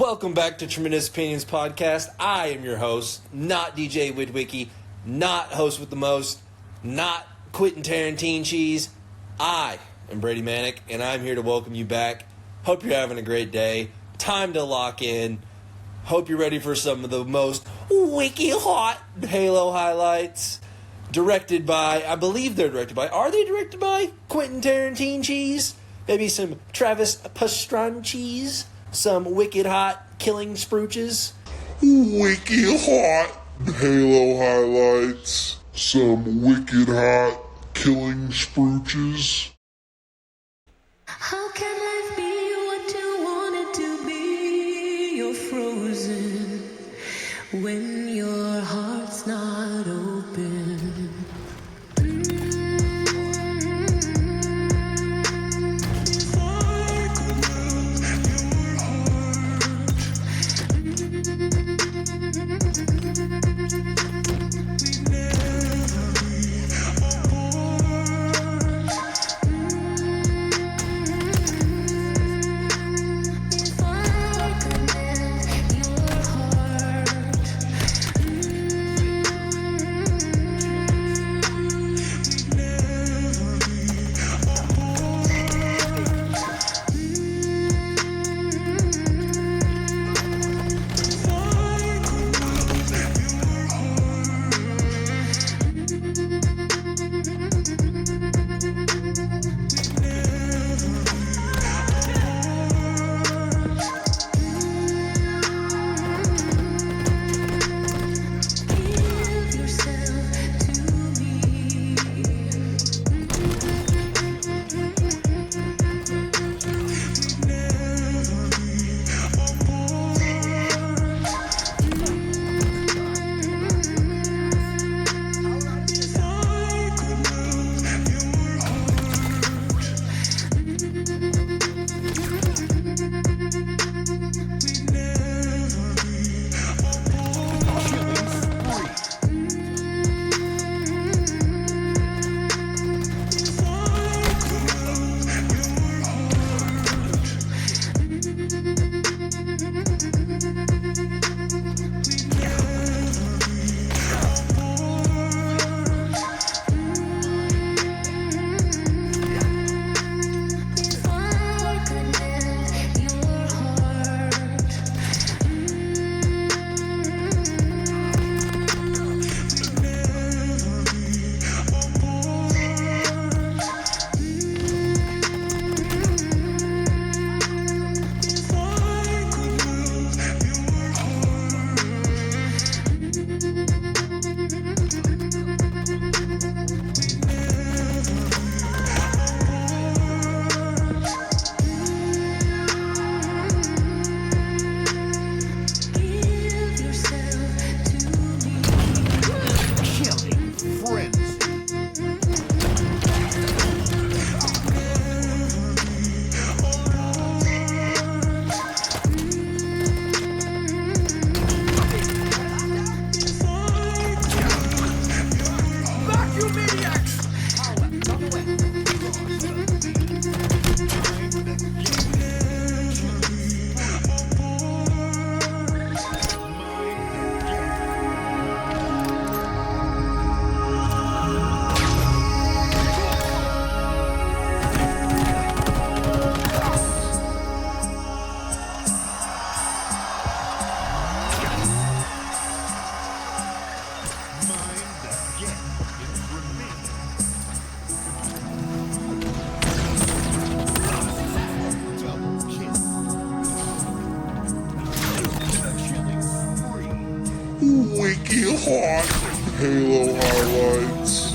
Welcome back to Tremendous Opinions Podcast. I am your host, not DJ Widwicki, not host with the most, not Quintin Tarantincheese. I am Brady Manick, and I'm here to welcome you back. Hope you're having a great day. Time to lock in. Hope you're ready for some of the most wiki hot Halo highlights. Directed by, I believe they're directed by, are they directed by Quintin Tarantincheese? Maybe some Travis Pastrana, some wicked hot killing sprooches. Wicked hot Halo highlights, some wicked hot killing sprooches. How can life be what you want it to be? You're frozen when your heart's not open. Wicked hot Halo highlights.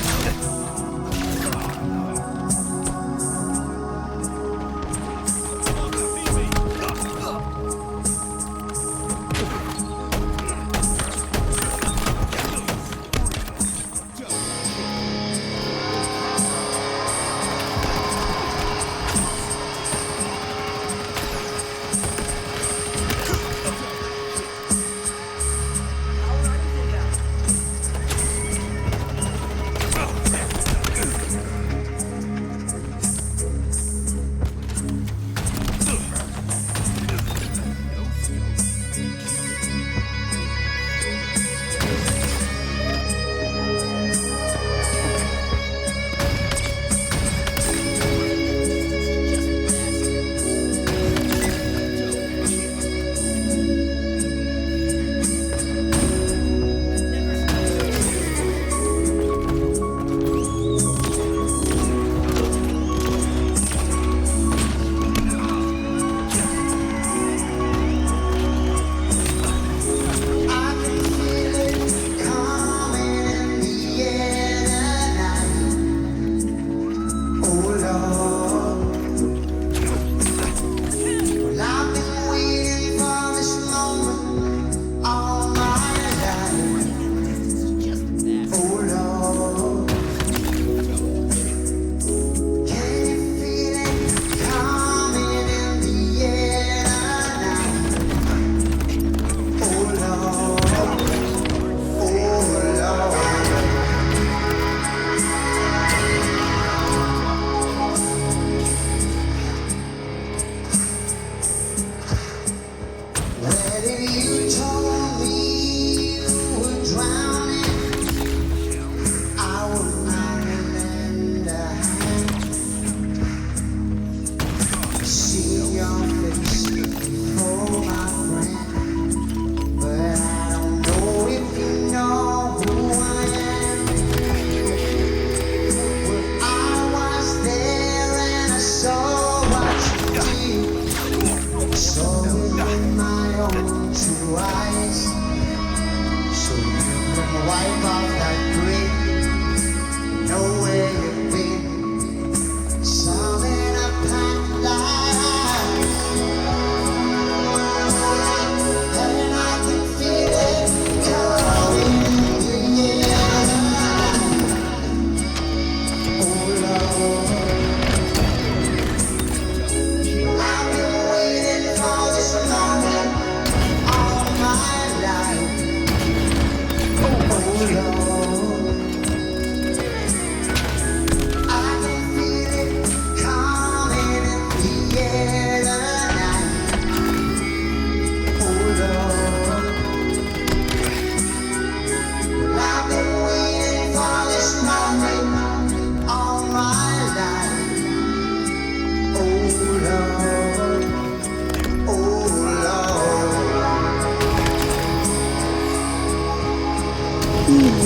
wipe off that grin. Know where you've been. Solving a packed life. And I can feel it coming. Yeah. Oh Lord. I've been waiting for this moment all my life. Oh Lord, I can feel it coming in the air tonight. Oh Lord, well, I've been waiting for this moment all my life. Oh Lord, oh Lord.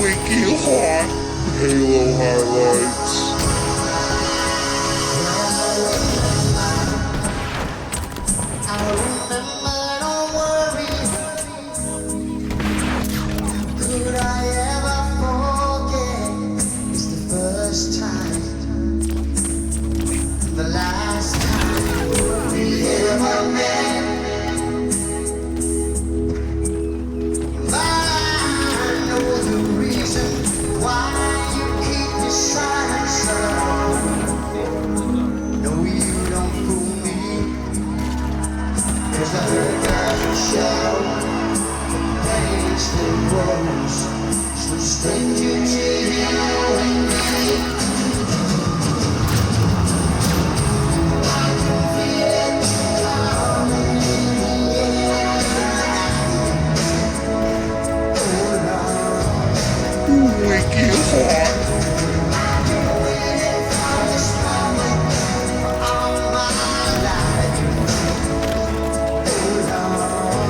Wiki Hot Halo highlights. I remember, don't worry. Could I ever forget? It's the first time, the last time we ever met. I know the reason why you keep your silence up. No, you don't fool me. 'Cause I heard guys would shout, the pain still grows. So stranger to you and me. I can feel it coming in the air. Oh Lord, Wiki Hot. I've been waiting for this moment all my life. Oh Lord,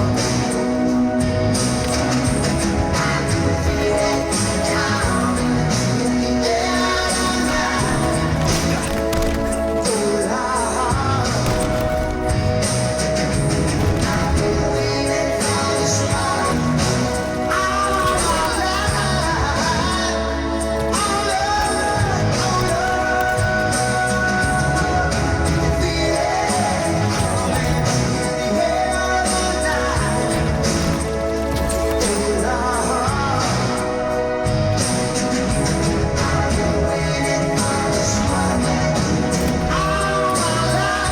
I can feel it coming in the air tonight. Oh Lord, I've been waiting for this moment all my life. Oh Lord, oh Lord, feel it coming in the air tonight. Oh Lord, I've been waiting for this moment all my life.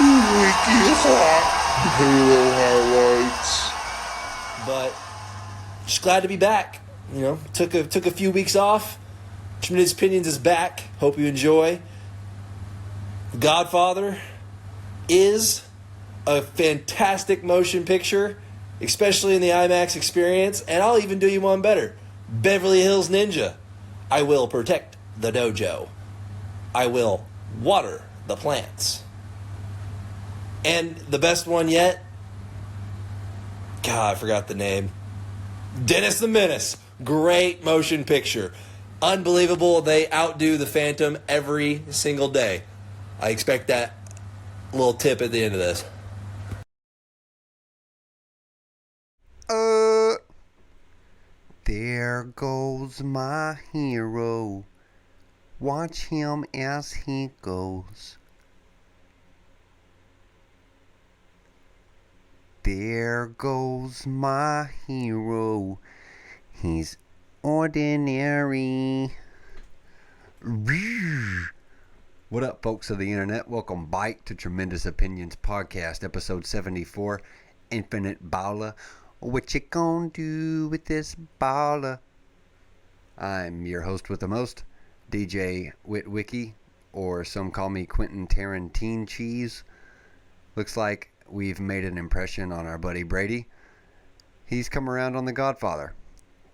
Oh Wiki Hot Halo highlights. But just glad to be back. You know, took a few weeks off. Schmidt's Opinions is back. Hope you enjoy. Godfather is a fantastic motion picture, especially in the IMAX experience. And I'll even do you one better. Beverly Hills Ninja. I will protect the dojo. I will water the plants. And the best one yet, God, I forgot the name. Dennis the Menace. Great motion picture. Unbelievable. They outdo the Phantom every single day. I expect that little tip at the end of this. There goes my hero. Watch him as he goes. There goes my hero. He's ordinary. What up, folks of the internet? Welcome back to Tremendous Opinions Podcast, episode 74, Infinite Baller. What you gonna do with this baller? I'm your host with the most, DJ Witwicky, or some call me Quintin Tarantincheese. Looks like we've made an impression on our buddy Brady. He's come around on The Godfather,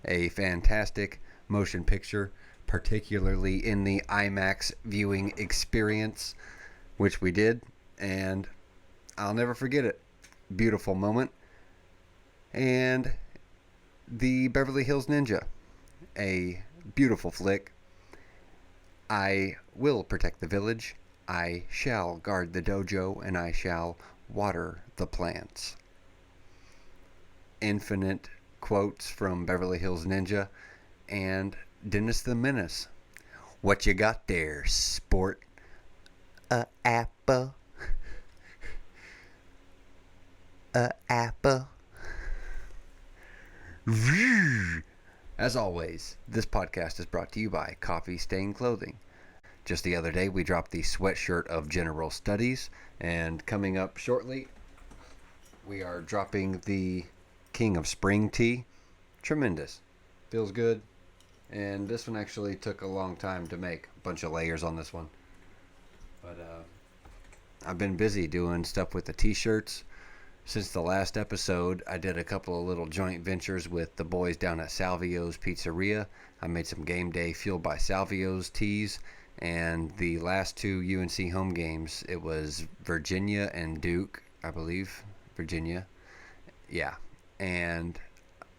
a fantastic motion picture, particularly in the IMAX viewing experience, which we did, and I'll never forget it. Beautiful moment. And the Beverly Hills Ninja, a beautiful flick. I will protect the village. I shall guard the dojo, and I shall water the plants. Infinite quotes from Beverly Hills Ninja and Dennis the Menace. What you got there, sport? A apple. A apple. As always, this podcast is brought to you by Coffee Stain Clothing. Just the other day, we dropped the sweatshirt of General Studies, and coming up shortly, we are dropping the King of Spring Tea. Tremendous. Feels good. And this one actually took a long time to make. A bunch of layers on this one. But I've been busy doing stuff with the t-shirts. Since the last episode, I did a couple of little joint ventures with the boys down at Salvio's Pizzeria. I made some Game Day Fueled by Salvio's tees. And the last two UNC home games, it was Virginia and Duke, I believe. Virginia. Yeah. And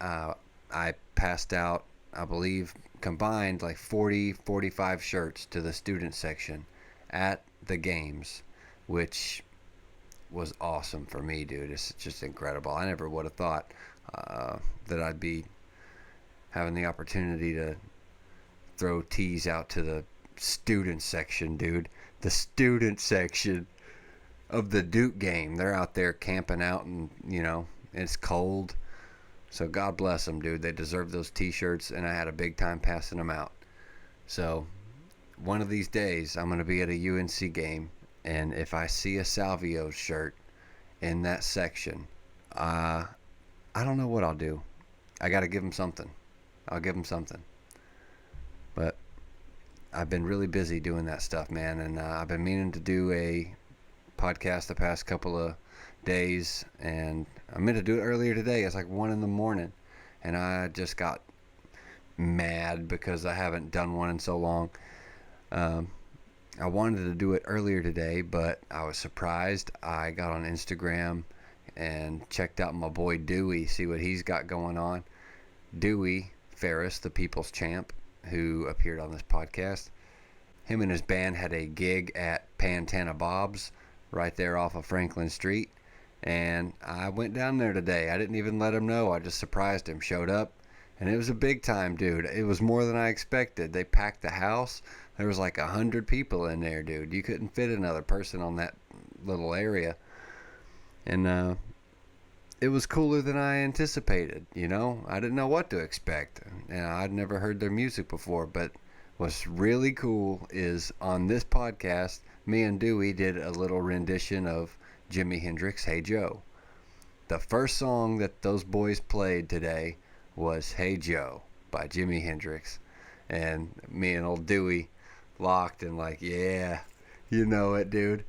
I passed out, I believe, combined like 45 shirts to the student section at the games, which was awesome for me, dude. It's just incredible. I never would have thought that I'd be having the opportunity to throw tees out to the student section, dude. The student section of the Duke game. They're out there camping out, and, you know, it's cold. So God bless them, dude. They deserve those t-shirts, and I had a big time passing them out. So one of these days, I'm going to be at a UNC game, and if I see a Salvio shirt in that section, I don't know what I'll do. I got to give them something. I'll give them something. But I've been really busy doing that stuff, man, and I've been meaning to do a podcast the past couple of days, and I meant to do it earlier today. It's like 1 a.m, and I just got mad because I haven't done one in so long. I wanted to do it earlier today, but I was surprised. I got on Instagram and checked out my boy Dewey, see what he's got going on. Dewey Ferris, the People's Champ, who appeared on this podcast. Him and his band had a gig at Pantana Bob's right there off of Franklin Street. And I went down there today. I didn't even let him know. I just surprised him. Showed up. And it was a big time, dude. It was more than I expected. They packed the house. There was like 100 people in there, dude. You couldn't fit another person on that little area. And it was cooler than I anticipated, you know. I didn't know what to expect. And I'd never heard their music before. But what's really cool is on this podcast, me and Dewey did a little rendition of Jimi Hendrix' Hey Joe. The first song that those boys played today was Hey Joe by Jimi Hendrix. And me and old Dewey locked and like, yeah, you know it, dude.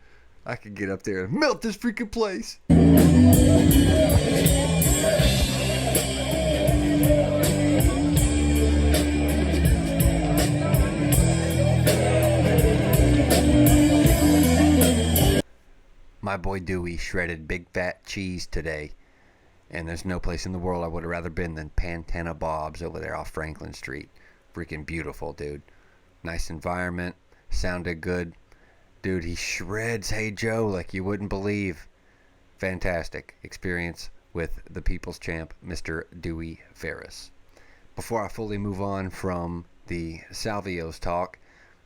I could get up there and melt this freaking place. My boy Dewey shredded big fat cheese today, and there's no place in the world I would have rather been than Pantana Bob's over there off Franklin Street. Freaking beautiful, dude. Nice environment, sounded good. Dude, he shreds Hey Joe like you wouldn't believe. Fantastic experience with the People's Champ, Mr. Dewey Ferris. Before I fully move on from the Salvio's talk,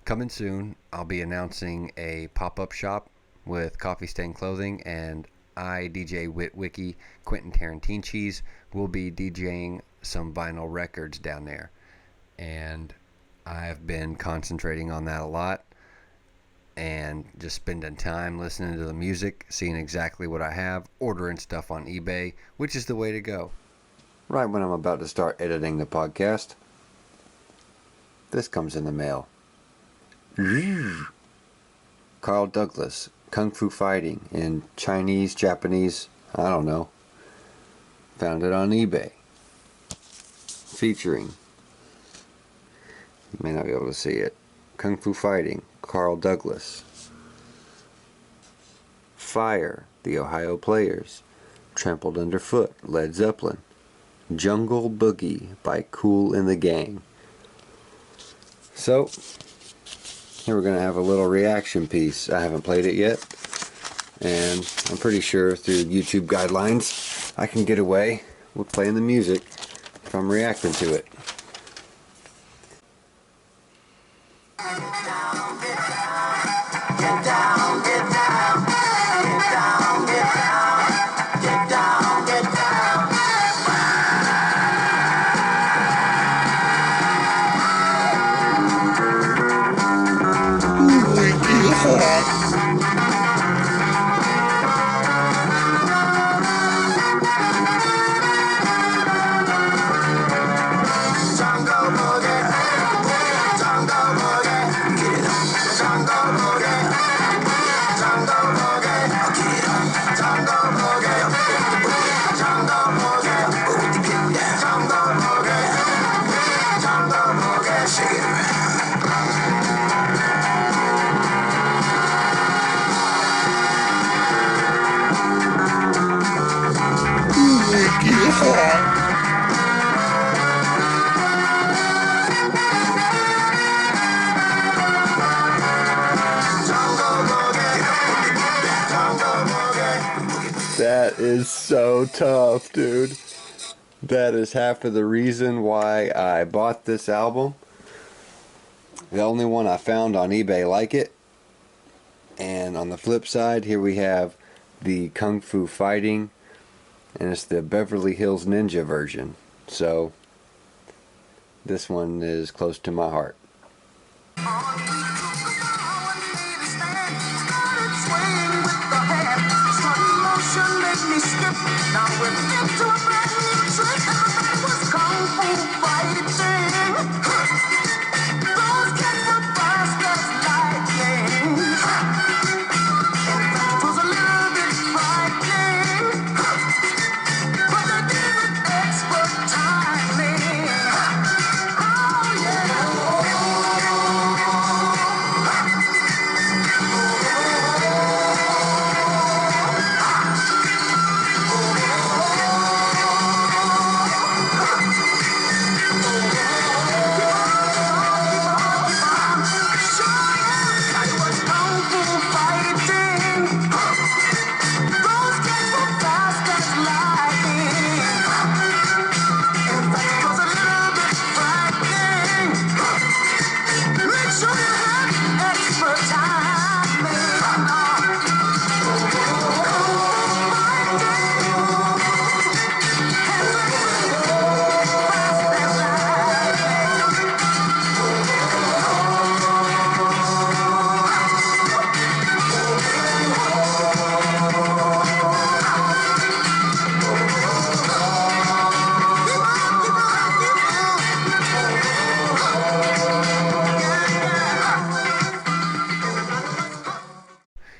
coming soon, I'll be announcing a pop-up shop with Coffee Stain Clothing, and I, DJ Witwicky, Quintin Tarantincheese, will be DJing some vinyl records down there. And I've been concentrating on that a lot. and just spending time listening to the music, seeing exactly what I have, ordering stuff on eBay, which is the way to go. Right when I'm about to start editing the podcast, this comes in the mail. Carl Douglas, Kung Fu Fighting in Chinese, Japanese, I don't know. Found it on eBay. Featuring, you may not be able to see it, Kung Fu Fighting, Carl Douglas. Fire, The Ohio Players. Trampled Underfoot, Led Zeppelin. Jungle Boogie by Kool and the Gang. So, here we're going to have a little reaction piece. I haven't played it yet, and I'm pretty sure through YouTube guidelines I can get away with playing the music if I'm reacting to it. Wicked hot. Wicked hot. That is so tough, dude. That is half of the reason why I bought this album. The only one I found on eBay like it. And on the flip side, here we have the Kung Fu Fighting, and it's the Beverly Hills Ninja version. So this one is close to my heart.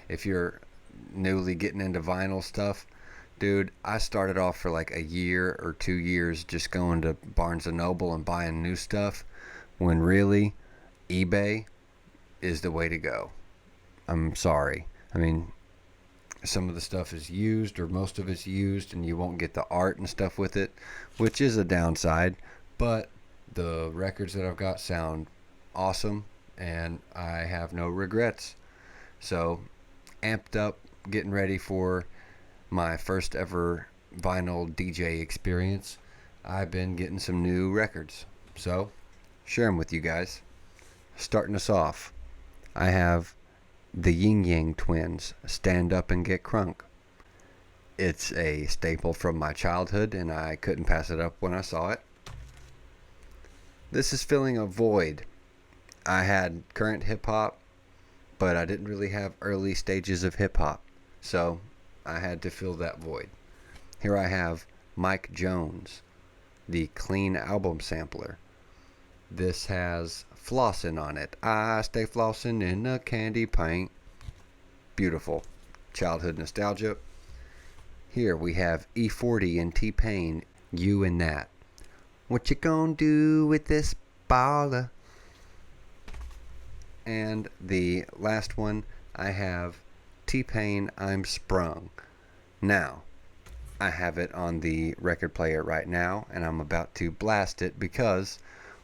If you're newly getting into vinyl stuff, dude, I started off for like a year or 2 years just going to Barnes & Noble and buying new stuff, when really eBay is the way to go. I'm sorry. I mean, some of the stuff is used, or most of it's used, and you won't get the art and stuff with it, which is a downside, but the records that I've got sound awesome, and I have no regrets. So, amped up, getting ready for my first ever vinyl DJ experience. I've been getting some new records, so share them with you guys. Starting us off, I have the Yin Yang Twins, Stand Up and Get Crunk. It's a staple from my childhood, and I couldn't pass it up when I saw it. This is filling a void. I had current hip hop, but I didn't really have early stages of hip-hop, so I had to fill that void. Here I have Mike Jones, the Clean album sampler. This has Flossin' on it. I stay flossin' in a candy paint. Beautiful. Childhood nostalgia. Here we have E40 and T-Pain, You and That. What you gonna do with this baller? And the last one, I have T-Pain, I'm Sprung. Now, I have it on the record player right now, and I'm about to blast it because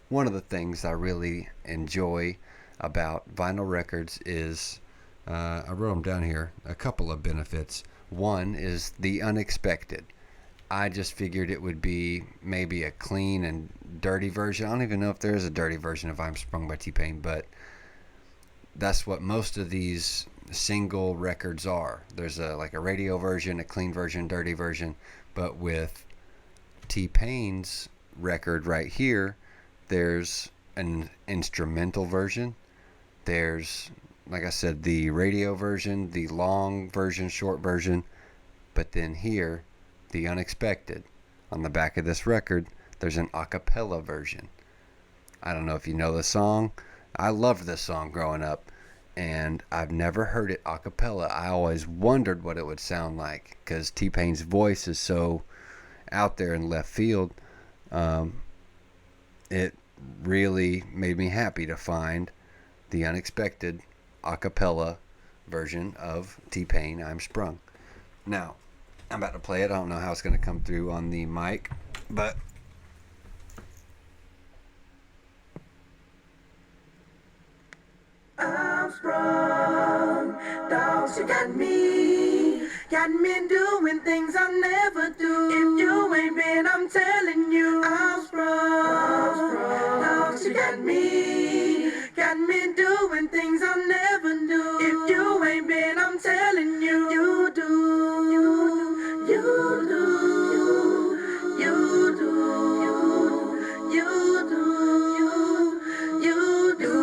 one of the things I really enjoy about vinyl records is, I wrote them down here, a couple of benefits. One is the unexpected. I just figured it would be maybe a clean and dirty version. I don't even know if there is a dirty version of I'm Sprung by T-Pain, but that's what most of these single records are. There's a radio version, a clean version, dirty version, but with T-Pain's record right here, there's an instrumental version. There's, like I said, the radio version, the long version, short version, but then here, the unexpected. On the back of this record, there's an a cappella version. I don't know if you know the song. I loved this song growing up, and I've never heard it a cappella. I always wondered what it would sound like because T-Pain's voice is so out there in left field. It really made me happy to find the unexpected a cappella version of T-Pain, I'm Sprung. Now, I'm about to play it. I don't know how it's going to come through on the mic, but I'm sprung, dog, she got me doing things I'll never do. If you ain't been, I'm telling you, I'm sprung, dog, she got me doing things I'll never do. If you ain't been, I'm telling you, you do, you do, you do, you do, you do.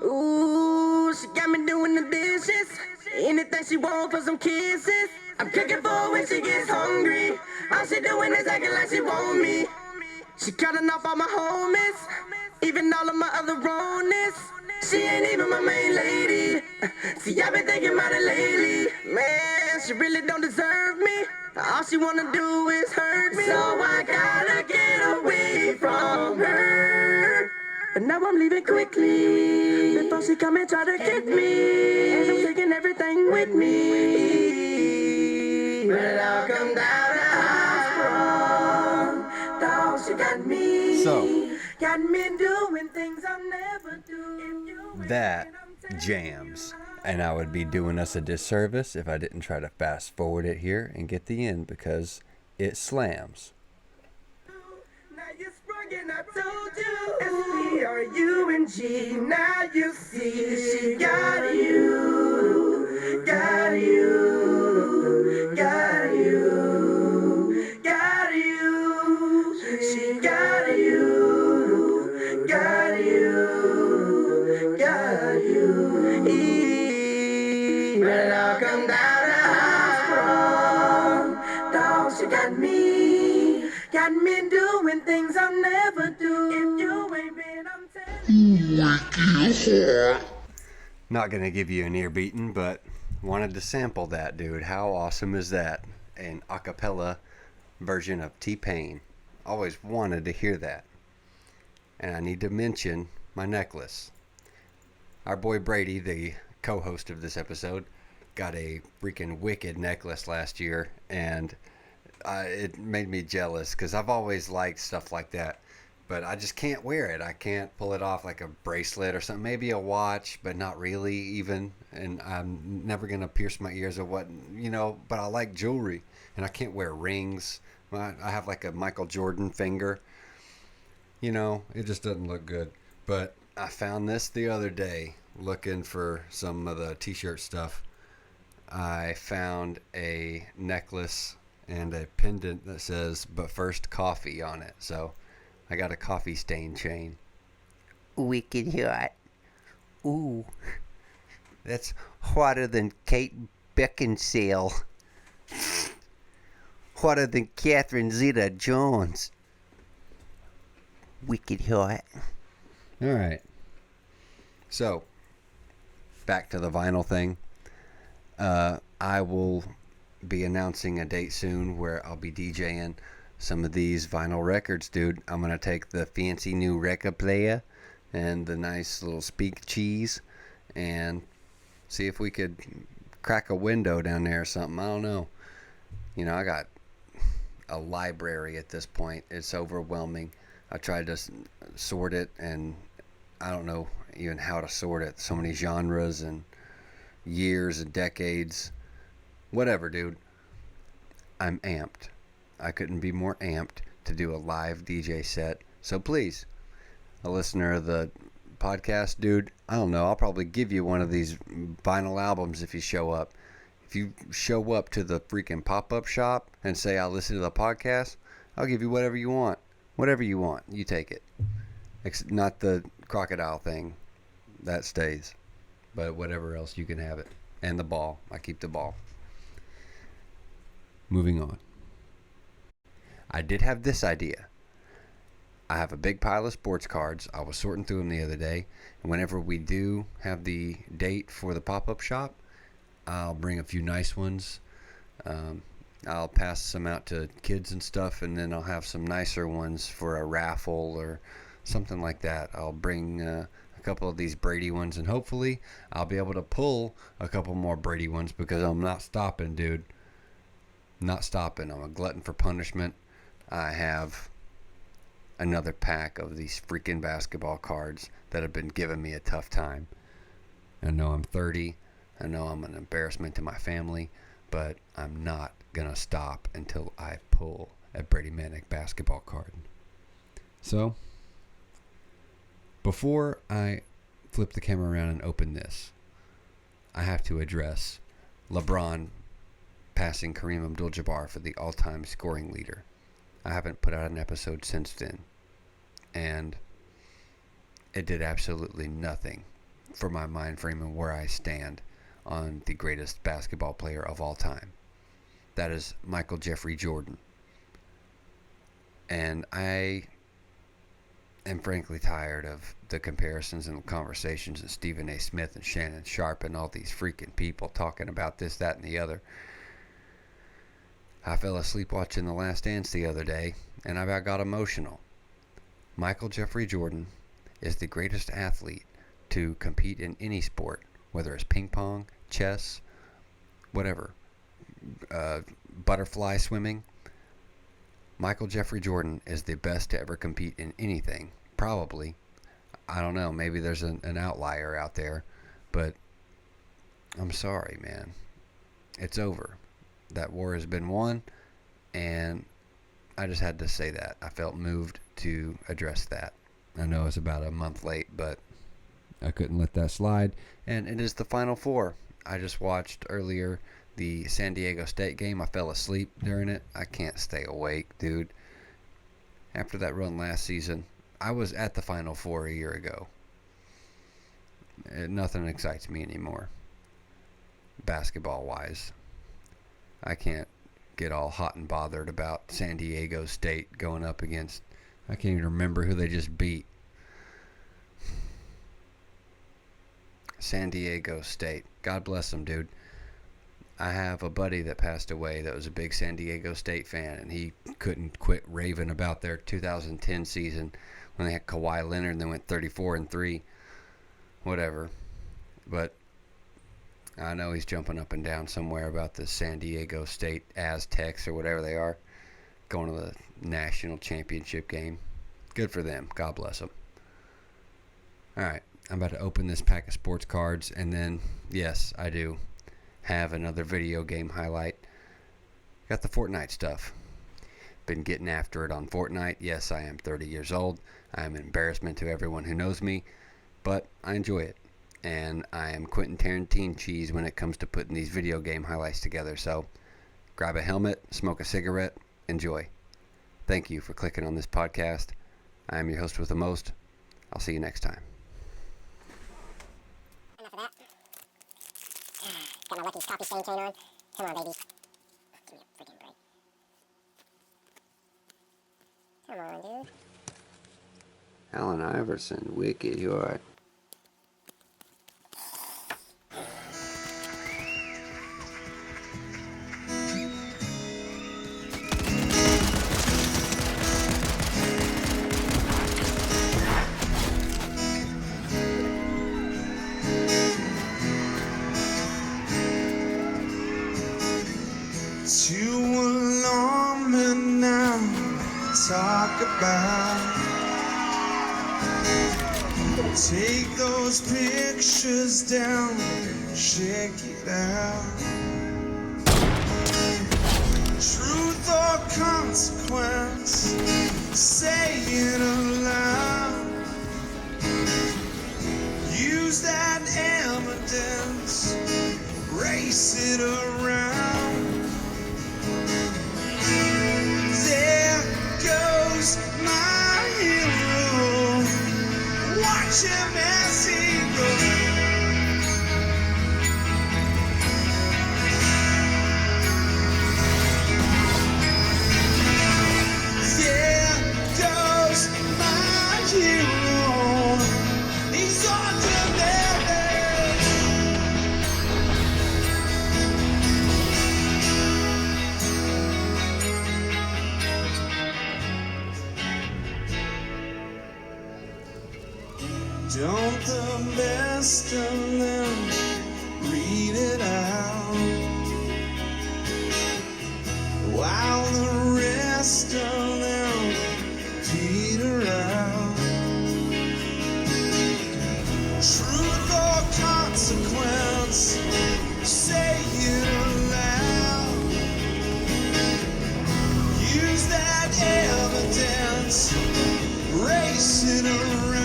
Ooh, she got me doing the dishes. Anything she want for some kisses. I'm cooking for her when she gets hungry. All she doing is acting like she want me. She cutting off all my homies, even all of my other wrongness. She ain't even my main lady. See, I've been thinking about it lately. Man, she really don't deserve me. All she wanna do is hurt me. So I gotta get away from her. But now I'm leaving quickly before she come and try to get me. And I'm taking everything with me. But it all come down to I'm sprung. Dog, she got me. So, got me doing things I'll never do. that jams. And I would be doing us a disservice if I didn't try to fast forward it here and get the end because it slams. Now you're sprung and I told you S-P-R-U-N-G. Now you see she got you, got you, got you, got you. She got you, got you, got you. But it all come down to I'm sprung. Dog, she got me doing things I'll never do. If you ain't been, I'm telling you. Not gonna give you an ear beating, but wanted to sample that, dude. How awesome is that? An a cappella version of T-Pain. Always wanted to hear that. And I need to mention my necklace. Our boy Brady, the co-host of this episode, got a freaking wicked necklace last year, and it made me jealous because I've always liked stuff like that, but I just can't wear it. I can't pull it off like a bracelet or something, maybe a watch, but not really even. And I'm never going to pierce my ears or what, but I like jewelry, and I can't wear rings. I have like a Michael Jordan finger. It just doesn't look good. But I found this the other day looking for some of the t-shirt stuff. I found a necklace and a pendant that says, "But first coffee" on it. So I got a coffee stain chain. Wicked hot. Ooh. That's hotter than Kate Beckinsale. Hotter than Catherine Zeta-Jones. Wicked hot. Alright. So, back to the vinyl thing. I will be announcing a date soon where I'll be DJing some of these vinyl records, dude. I'm going to take the fancy new record player and the nice little speak cheese and see if we could crack a window down there or something. I don't know. You know, I got a library at this point. It's overwhelming. I tried to sort it, and I don't know even how to sort it. So many genres and years and decades. Whatever, dude. I'm amped. I couldn't be more amped to do a live DJ set. So please, a listener of the podcast, dude, I don't know, I'll probably give you one of these vinyl albums if you show up. If you show up to the freaking pop-up shop and say, "I'll listen to the podcast," I'll give you whatever you want. Whatever you want, you take it. Not the crocodile thing. That stays. But whatever else, you can have it. And the ball. I keep the ball. Moving on. I did have this idea. I have a big pile of sports cards. I was sorting through them the other day. And whenever we do have the date for the pop-up shop, I'll bring a few nice ones. I'll pass some out to kids and stuff, and then I'll have some nicer ones for a raffle or something like that. I'll bring a couple of these Brady ones, and hopefully I'll be able to pull a couple more Brady ones because I'm not stopping, dude. Not stopping. I'm a glutton for punishment. I have another pack of these freaking basketball cards that have been giving me a tough time. I know I'm 30. I know I'm an embarrassment to my family, but I'm not going to stop until I pull a Brady Manic basketball card. So, before I flip the camera around and open this, I have to address LeBron passing Kareem Abdul-Jabbar for the all-time scoring leader. I haven't put out an episode since then, and it did absolutely nothing for my mind frame and where I stand on the greatest basketball player of all time. That is Michael Jeffrey Jordan. And I am frankly tired of the comparisons and conversations and Stephen A. Smith and Shannon Sharp and all these freaking people talking about this, that, and the other. I fell asleep watching The Last Dance the other day, and I about got emotional. Michael Jeffrey Jordan is the greatest athlete to compete in any sport, whether it's ping pong, chess, whatever, butterfly swimming. Michael Jeffrey Jordan is the best to ever compete in anything. Probably. I don't know. Maybe there's an outlier out there. But I'm sorry, man. It's over. That war has been won. And I just had to say that. I felt moved to address that. I know it's about a month late, but I couldn't let that slide. And it is the Final Four. I just watched earlier the San Diego State game. I fell asleep during it. I can't stay awake, dude. After that run last season, I was at the Final Four a year ago. Nothing excites me anymore, basketball-wise. I can't get all hot and bothered about San Diego State going up against, I can't even remember who they just beat. San Diego State. God bless them, dude. I have a buddy that passed away that was a big San Diego State fan, and he couldn't quit raving about their 2010 season when they had Kawhi Leonard and they went 34-3. Whatever. But I know he's jumping up and down somewhere about the San Diego State Aztecs or whatever they are going to the national championship game. Good for them. God bless them. All right. I'm about to open this pack of sports cards, and then, yes, I do have another video game highlight. Got the Fortnite stuff. Been getting after it on Fortnite. Yes, I am 30 years old. I am an embarrassment to everyone who knows me, but I enjoy it. And I am Quintin Tarantincheese when it comes to putting these video game highlights together. So grab a helmet, smoke a cigarette, enjoy. Thank you for clicking on this podcast. I am your host with the most. I'll see you next time. Enough of that. Got my Lucky's coffee stain chain on. Come on, baby. Give me a freaking break. Come on, dude. Allen Iverson, wicked, you alright? Too long and now talk about. Take those pictures down, check it out. Truth or consequence, say it aloud. Use that evidence, race it around. There goes my hero. Watch him as he goes. There goes my hero. He's ordinary. Don't the best of them read it out, while the rest of them peter out. Truth or consequence, say it aloud. Use that evidence, race it around.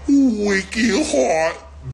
wicked hot.